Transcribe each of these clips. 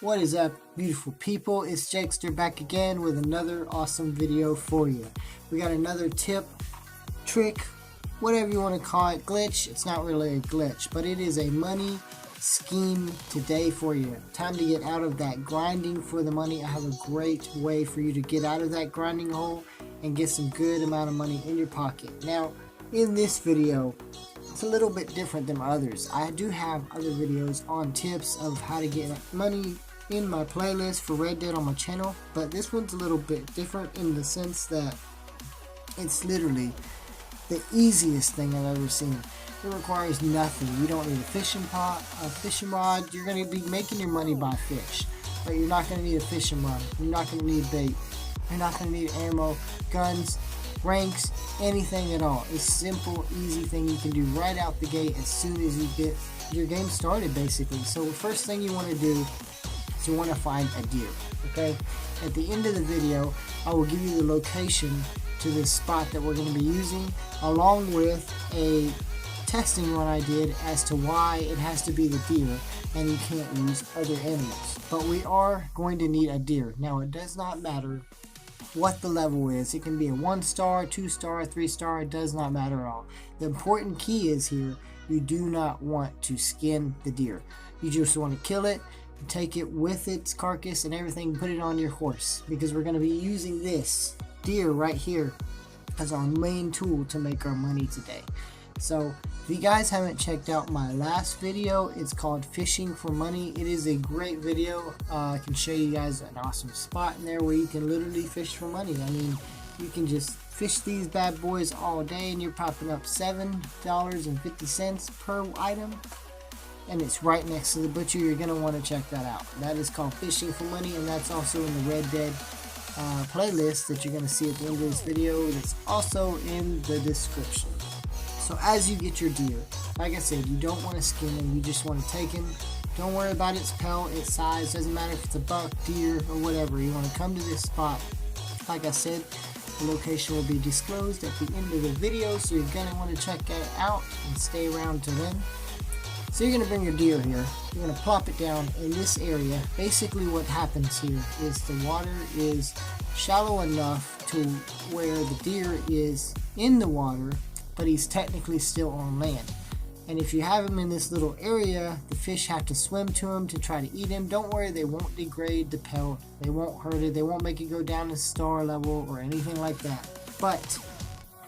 What is up, beautiful people? It's Jegster back again with another awesome video for you. We got another tip, trick, whatever you want to call it, glitch. It's not really a glitch, but it is a money scheme today for you. Time to get out of that grinding for the money. I have a great way for you to get out of that grinding hole and get some good amount of money in your pocket. Now, in this video, it's a little bit different than others. I do have other videos on tips of how to get money in my playlist for Red Dead on my channel, but this one's a little bit different in the sense that it's literally the easiest thing I've ever seen. It requires nothing. You don't need a fishing rod. You're going to be making your money by fish, but you're not going to need a fishing rod. You're not going to need bait. You're not going to need ammo, guns, ranks, anything at all. It's a simple, easy thing you can do right out the gate as soon as you get your game started, basically. So the first thing you want to do is you want to find a deer. Okay, at the end of the video I will give you the location to this spot that we're going to be using, along with a testing run I did as to why it has to be the deer and you can't use other animals. But we are going to need a deer. Now, it does not matter what the level is. It can be a 1-star, 2-star, 3-star. It does not matter at all. The important key is here, you do not want to skin the deer. You just want to kill it, take it with its carcass and everything, put it on your horse, because we're going to be using this deer right here as our main tool to make our money today. So if you guys haven't checked out my last video, it's called Fishing for Money. It is a great video. I can show you guys an awesome spot in there where you can literally fish for money. I mean, you can just fish these bad boys all day and you're popping up $7.50 per item, and it's right next to the butcher. You're going to want to check that out. That is called Fishing for Money, and that's also in the Red Dead playlist that you're going to see at the end of this video. It's also in the description. So as you get your deer, like I said, you don't want to skin him, you just want to take him. Don't worry about its pelt, its size, doesn't matter if it's a buck, deer, or whatever. You want to come to this spot. Like I said, the location will be disclosed at the end of the video, so you're going to want to check it out and stay around to then. So you're going to bring your deer here, you're going to plop it down in this area. Basically what happens here is the water is shallow enough to where the deer is in the water, but he's technically still on land. And if you have him in this little area, the fish have to swim to him to try to eat him. Don't worry, they won't degrade the pelt, they won't hurt it, they won't make it go down to star level or anything like that. But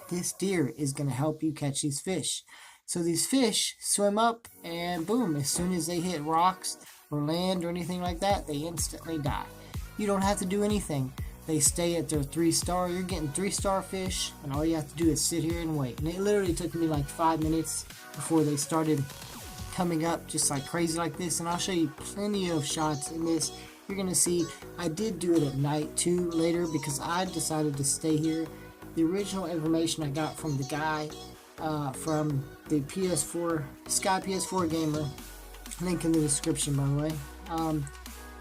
this deer is going to help you catch these fish. So these fish swim up and boom, as soon as they hit rocks or land or anything like that, they instantly die. You don't have to do anything. They stay at their 3-star. You're getting 3-star fish, and all you have to do is sit here and wait. And it literally took me like 5 minutes before they started coming up just like crazy like this. And I'll show you plenty of shots in this. You're going to see I did do it at night too later because I decided to stay here. The original information I got from the guy from the PS4, Sky PS4 Gamer, link in the description by the way.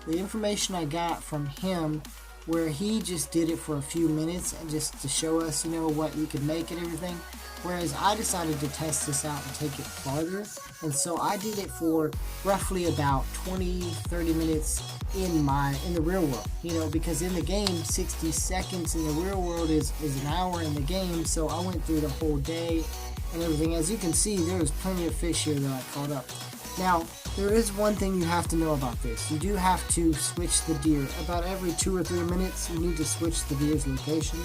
The information I got from him, where he just did it for a few minutes and just to show us, you know, what you could make and everything. Whereas I decided to test this out and take it farther. And so I did it for roughly about 20-30 minutes in the real world. You know, because in the game, 60 seconds in the real world is an hour in the game. So I went through the whole day and everything. As you can see, there was plenty of fish here that I caught up. Now, there is one thing you have to know about this. You do have to switch the deer. About every 2 or 3 minutes, you need to switch the deer's location.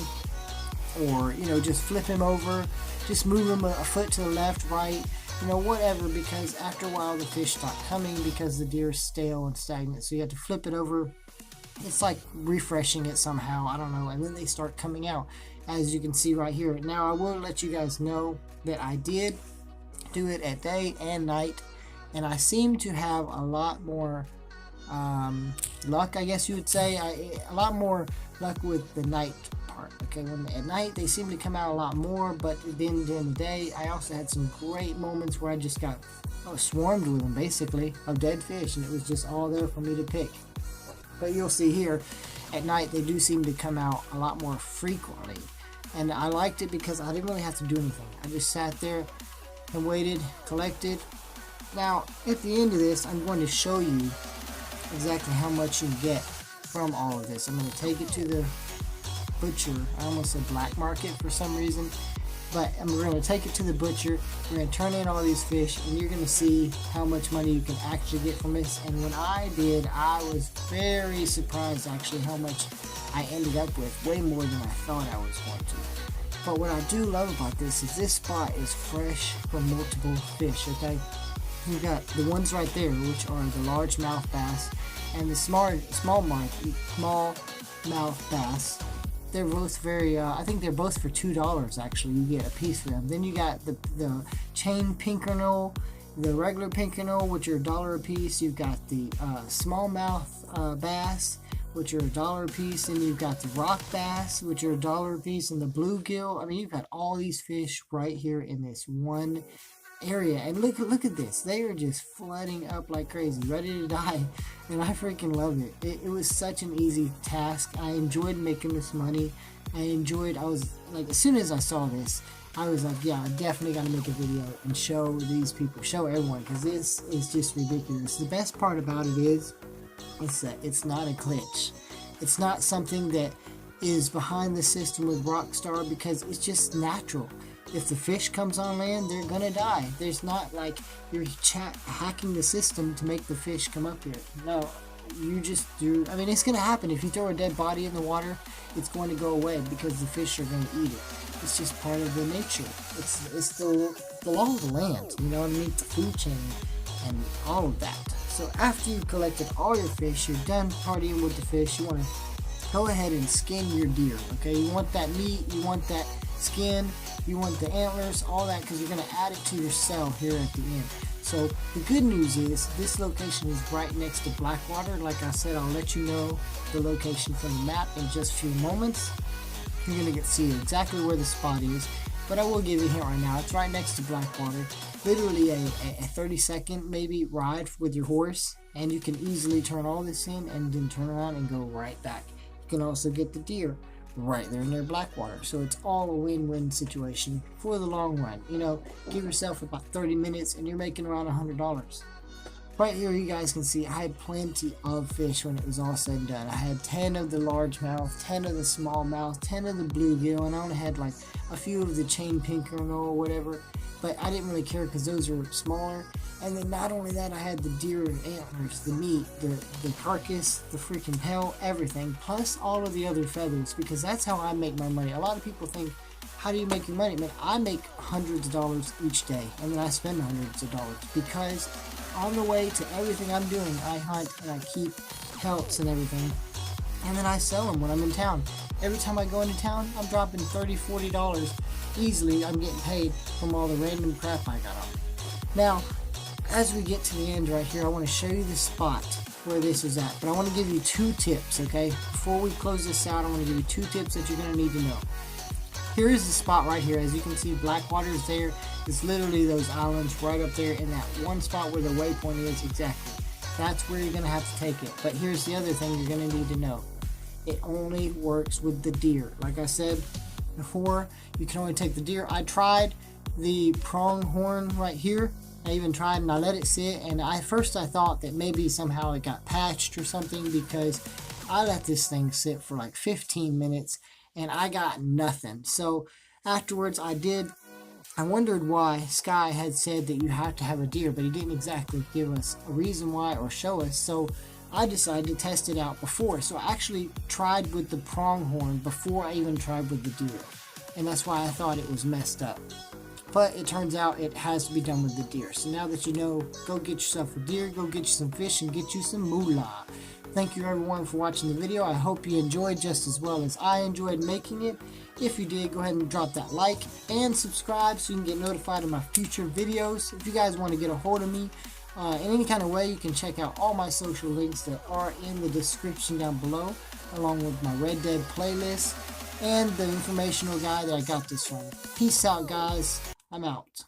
Or, you know, just flip him over. Just move him a foot to the left, right, you know, whatever. Because after a while, the fish stop coming because the deer is stale and stagnant. So you have to flip it over. It's like refreshing it somehow. I don't know. And then they start coming out, as you can see right here. Now, I will let you guys know that I did do it at day and night. And I seem to have a lot more luck, I guess you would say. A lot more luck with the night part. Okay, at night they seem to come out a lot more, but then during the day I also had some great moments where I just got swarmed with them, basically, of dead fish, and it was just all there for me to pick. But you'll see here, at night they do seem to come out a lot more frequently. And I liked it because I didn't really have to do anything. I just sat there and waited, collected. Now, at the end of this, I'm going to show you exactly how much you get from all of this. I'm going to take it to the butcher. I almost said black market for some reason, but we're going to take it to the butcher. We're going to turn in all these fish, and you're going to see how much money you can actually get from this. And when I did, I was very surprised actually how much I ended up with, way more than I thought I was going to. But what I do love about this is this spot is fresh from multiple fish, okay? You've got the ones right there, which are the largemouth bass, and the smallmouth bass. They're both very, I think they're both for $2 actually. You get a piece for them. Then you got the chain pinkerel, the regular pinkerel, which are $1 a piece. You've got the smallmouth bass, which are $1 a piece, and you've got the rock bass, which are $1 a piece, and the bluegill. I mean, you've got all these fish right here in this one area, and look at this. They are just flooding up like crazy, ready to die, and I freaking love it. It was such an easy task. I enjoyed making this money. I was like, as soon as I saw this, I was like, yeah, I definitely got to make a video and show these people, show everyone, because this is just ridiculous. The best part about it is that it's not a glitch. It's not something that is behind the system with Rockstar, because it's just natural. If the fish comes on land, they're gonna die. There's not like you're hacking the system to make the fish come up here. No, you just do. I mean, it's gonna happen. If you throw a dead body in the water, it's going to go away because the fish are gonna eat it. It's just part of the nature. It's the law of the land. You know what I mean? The food chain and all of that. So after you've collected all your fish, you're done partying with the fish, you want to go ahead and skin your deer, okay? You want that meat, you want that skin, you want the antlers, all that, because you're going to add it to your cell here at the end. So the good news is this location is right next to Blackwater. Like I said, I'll let you know the location from the map in just a few moments. You're going to see exactly where the spot is, but I will give you a hint right now. It's right next to Blackwater. Literally a 30-second maybe ride with your horse, and you can easily turn all this in and then turn around and go right back. You can also get the deer right there near Blackwater, so it's all a win-win situation for the long run. You know, give yourself about 30 minutes and you're making around $100. Right here you guys can see I had plenty of fish when it was all said and done. I had 10 of the largemouth, 10 of the smallmouth, 10 of the bluegill, and I only had like a few of the chain pinkerel or whatever, but I didn't really care because those are smaller. And then not only that, I had the deer and antlers, the meat, the carcass, the freaking pelt, everything, plus all of the other feathers, because that's how I make my money. A lot of people think, how do you make your money? Man, I make hundreds of dollars each day, and then I spend hundreds of dollars, because on the way to everything I'm doing, I hunt and I keep pelts and everything, and then I sell them when I'm in town. Every time I go into town, I'm dropping $30, $40 easily. I'm getting paid from all the random crap I got on. Now, as we get to the end right here, I want to show you the spot where this is at, but I want to give you 2 tips, okay? Before we close this out, I want to give you 2 tips that you're going to need to know. Here is the spot right here. As you can see, Blackwater is there. It's literally those islands right up there in that one spot where the waypoint is exactly. That's where you're going to have to take it. But here's the other thing you're going to need to know. It only works with the deer. Like I said before, you can only take the deer. I tried the pronghorn right here. I even tried and I let it sit, and first I thought that maybe somehow it got patched or something, because I let this thing sit for like 15 minutes and I got nothing. So afterwards I wondered why Sky had said that you have to have a deer, but he didn't exactly give us a reason why or show us. So I decided to test it out before. So I actually tried with the pronghorn before I even tried with the deer, and that's why I thought it was messed up. But it turns out it has to be done with the deer. So now that you know, go get yourself a deer, go get you some fish, and get you some moolah. Thank you everyone for watching the video. I hope you enjoyed just as well as I enjoyed making it. If you did, go ahead and drop that like and subscribe so you can get notified of my future videos. If you guys want to get a hold of me in any kind of way, you can check out all my social links that are in the description down below, along with my Red Dead playlist and the informational guide that I got this from. Peace out, guys. I'm out.